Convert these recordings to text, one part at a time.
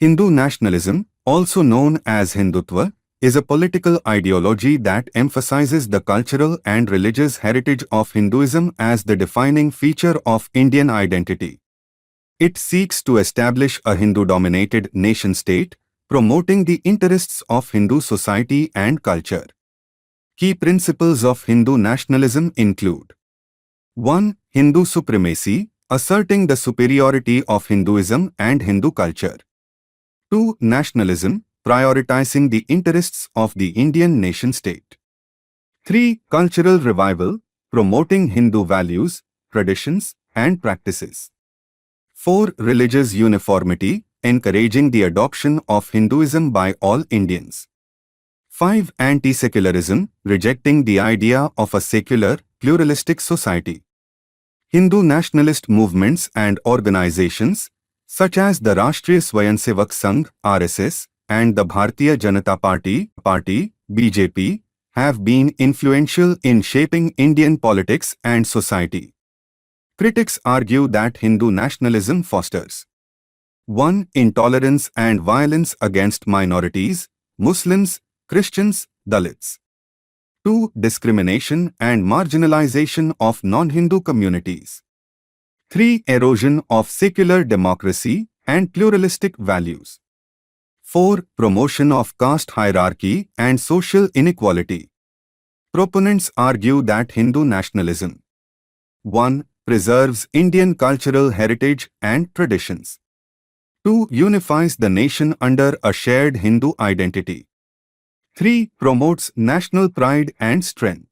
Hindu nationalism, also known as Hindutva, is a political ideology that emphasizes the cultural and religious heritage of Hinduism as the defining feature of Indian identity. It seeks to establish a Hindu-dominated nation-state, promoting the interests of Hindu society and culture. Key principles of Hindu nationalism include: 1. Hindu supremacy, asserting the superiority of Hinduism and Hindu culture. 2. Nationalism, prioritizing the interests of the Indian nation-state. 3. Cultural revival, promoting Hindu values, traditions, and practices. 4. Religious uniformity, encouraging the adoption of Hinduism by all Indians. 5. Anti-secularism, rejecting the idea of a secular, pluralistic society. Hindu nationalist movements and organizations, such as the Rashtriya Swayamsevak Sangh (RSS) and the Bharatiya Janata Party (BJP), have been influential in shaping Indian politics and society. Critics argue that Hindu nationalism fosters: 1. Intolerance and violence against minorities, Muslims, Christians, Dalits. 2. Discrimination and marginalization of non-Hindu communities. 3. Erosion of secular democracy and pluralistic values. 4. Promotion of caste hierarchy and social inequality. Proponents argue that Hindu nationalism: 1. Preserves Indian cultural heritage and traditions. 2. Unifies the nation under a shared Hindu identity. 3. Promotes national pride and strength.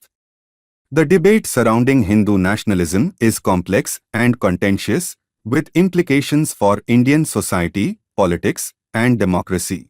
The debate surrounding Hindu nationalism is complex and contentious, with implications for Indian society, politics, and democracy.